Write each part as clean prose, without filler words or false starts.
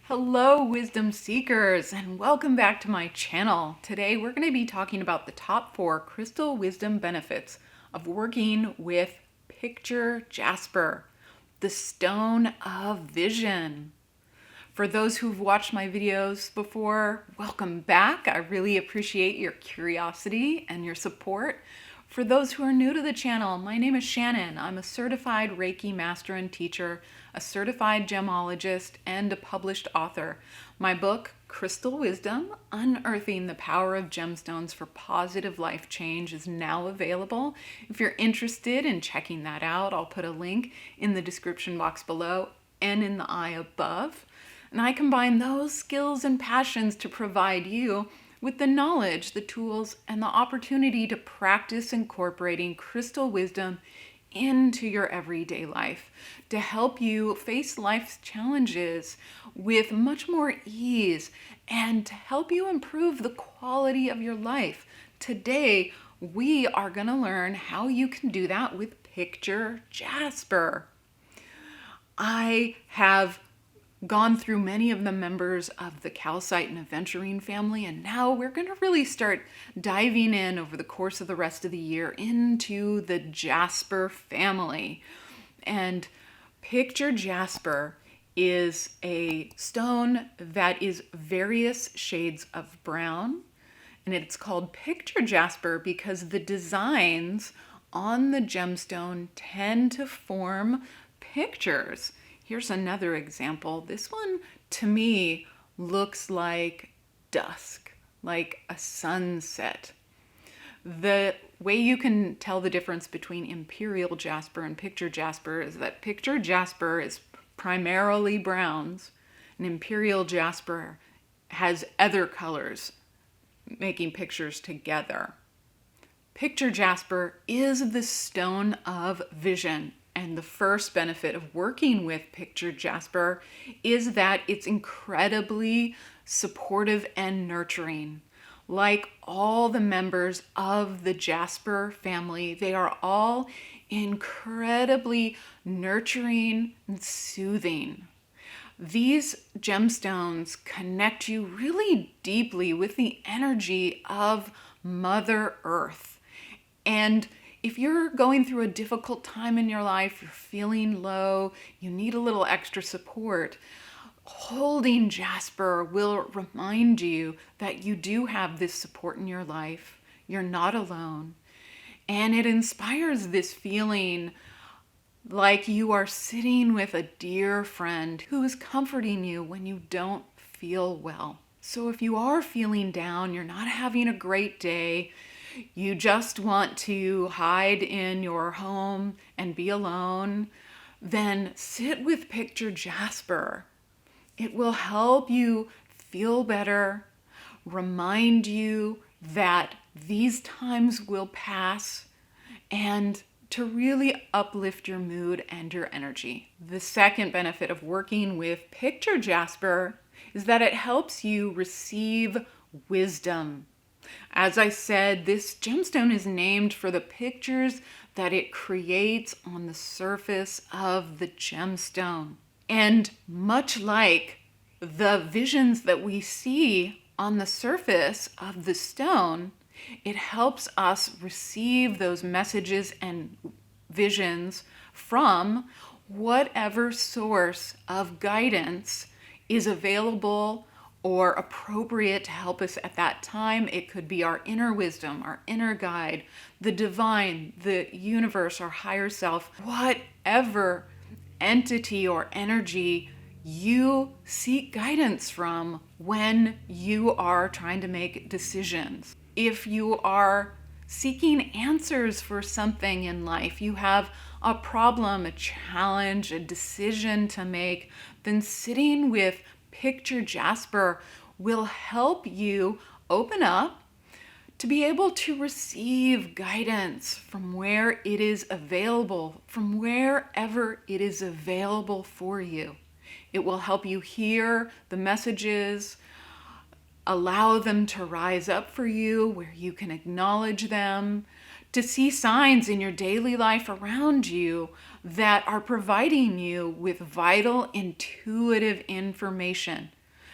Hello, wisdom seekers, and welcome back to my channel. Today we're going to be talking about the top 4 crystal wisdom benefits of working with Picture Jasper, the stone of vision. For those who've watched my videos before, welcome back. I really appreciate your curiosity and your support. For those who are new to the channel, my name is Shannon. I'm a certified Reiki master and teacher, a certified gemologist, and a published author. My book, Crystal Wisdom: Unearthing the Power of Gemstones for Positive Life Change, is now available. If you're interested in checking that out, I'll put a link in the description box below and in the eye above. And I combine those skills and passions to provide you with the knowledge, the tools, and the opportunity to practice incorporating crystal wisdom into your everyday life to help you face life's challenges with much more ease and to help you improve the quality of your life. Today, we are going to learn how you can do that with Picture Jasper. I have gone through many of the members of the calcite and aventurine family, and now we're going to really start diving in over the course of the rest of the year into the Jasper family. And Picture Jasper is a stone that is various shades of brown, and it's called Picture Jasper because the designs on the gemstone tend to form pictures. Here's another example. This one, to me, looks like dusk, like a sunset. The way you can tell the difference between Imperial Jasper and Picture Jasper is that Picture Jasper is primarily browns, and Imperial Jasper has other colors making pictures together. Picture Jasper is the stone of vision. And the first benefit of working with Picture Jasper is that it's incredibly supportive and nurturing. Like all the members of the Jasper family, they are all incredibly nurturing and soothing. These gemstones connect you really deeply with the energy of Mother Earth. And if you're going through a difficult time in your life, you're feeling low, you need a little extra support, holding Jasper will remind you that you do have this support in your life. You're not alone. And it inspires this feeling like you are sitting with a dear friend who is comforting you when you don't feel well. So if you are feeling down, you're not having a great day, you just want to hide in your home and be alone, then sit with Picture Jasper. It will help you feel better, remind you that these times will pass, and to really uplift your mood and your energy. The second benefit of working with Picture Jasper is that it helps you receive wisdom. As I said, this gemstone is named for the pictures that it creates on the surface of the gemstone. And much like the visions that we see on the surface of the stone, it helps us receive those messages and visions from whatever source of guidance is available or appropriate to help us at that time. It could be our inner wisdom, our inner guide, the divine, the universe, our higher self, whatever entity or energy you seek guidance from when you are trying to make decisions. If you are seeking answers for something in life, you have a problem, a challenge, a decision to make, then sitting with Picture Jasper will help you open up to be able to receive guidance from where it is available, from wherever it is available for you. It will help you hear the messages, allow them to rise up for you where you can acknowledge them, to see signs in your daily life around you that are providing you with vital, intuitive information.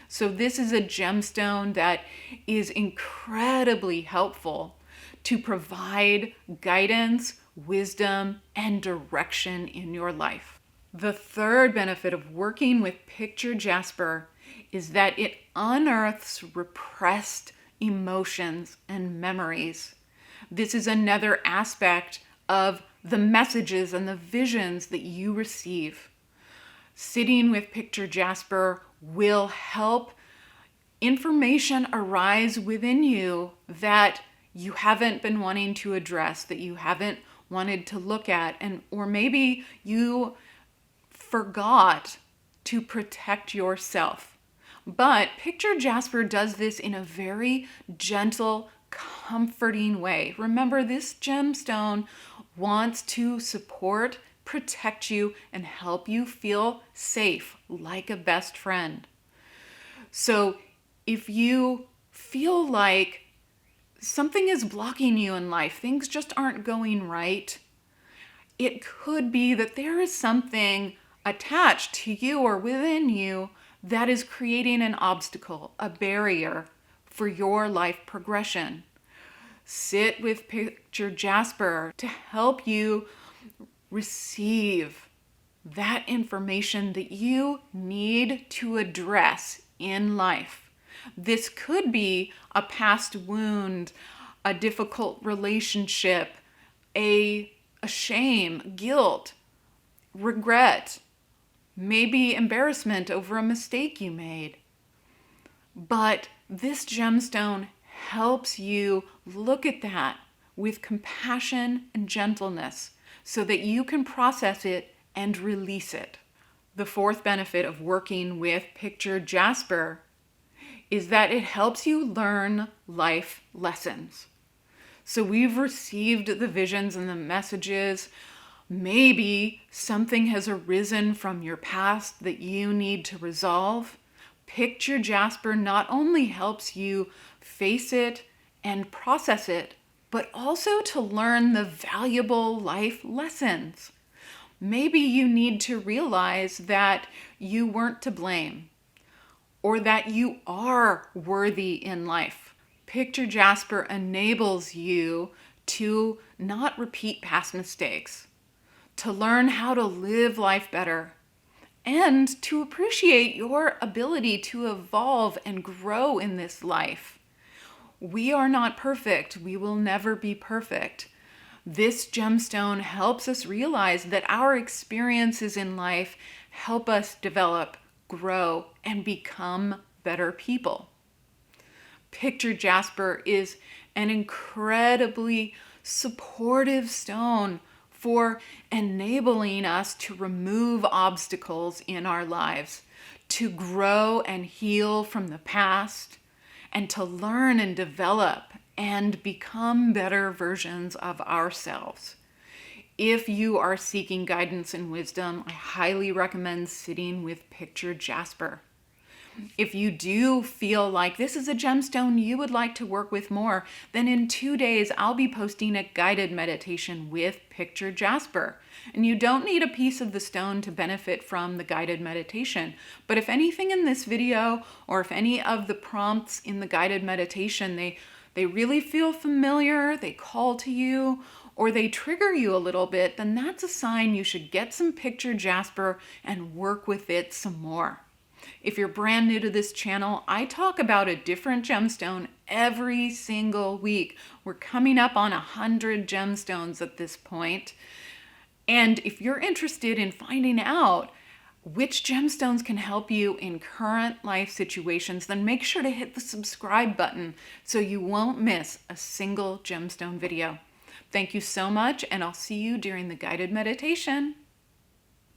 So this is a gemstone that is incredibly helpful to provide guidance, wisdom, and direction in your life. The third benefit of working with Picture Jasper is that it unearths repressed emotions and memories. This is another aspect of the messages and the visions that you receive. Sitting with Picture Jasper will help information arise within you that you haven't been wanting to address, that you haven't wanted to look at, or maybe you forgot to protect yourself. But Picture Jasper does this in a very gentle, comforting way. Remember, this gemstone wants to support, protect you, and help you feel safe, like a best friend. So if you feel like something is blocking you in life, things just aren't going right, it could be that there is something attached to you or within you that is creating an obstacle, a barrier for your life progression. Sit with Picture Jasper to help you receive that information that you need to address in life. This could be a past wound, a difficult relationship, a shame, guilt, regret, maybe embarrassment over a mistake you made. But this gemstone helps you look at that with compassion and gentleness so that you can process it and release it. The fourth benefit of working with Picture Jasper is that it helps you learn life lessons. So we've received the visions and the messages. Maybe something has arisen from your past that you need to resolve. Picture Jasper not only helps you face it and process it, but also to learn the valuable life lessons. Maybe you need to realize that you weren't to blame, or that you are worthy in life. Picture Jasper enables you to not repeat past mistakes, to learn how to live life better, and to appreciate your ability to evolve and grow in this life. We are not perfect. We will never be perfect. This gemstone helps us realize that our experiences in life help us develop, grow, and become better people. Picture Jasper is an incredibly supportive stone for enabling us to remove obstacles in our lives, to grow and heal from the past, and to learn and develop and become better versions of ourselves. If you are seeking guidance and wisdom, I highly recommend sitting with Picture Jasper. If you do feel like this is a gemstone you would like to work with more, then in 2 days I'll be posting a guided meditation with Picture Jasper. And you don't need a piece of the stone to benefit from the guided meditation. But if anything in this video, or if any of the prompts in the guided meditation, they really feel familiar, they call to you, or they trigger you a little bit, then that's a sign you should get some Picture Jasper and work with it some more. If you're brand new to this channel, I talk about a different gemstone every single week. We're coming up on 100 gemstones at this point. And if you're interested in finding out which gemstones can help you in current life situations, then make sure to hit the subscribe button so you won't miss a single gemstone video. Thank you so much, and I'll see you during the guided meditation.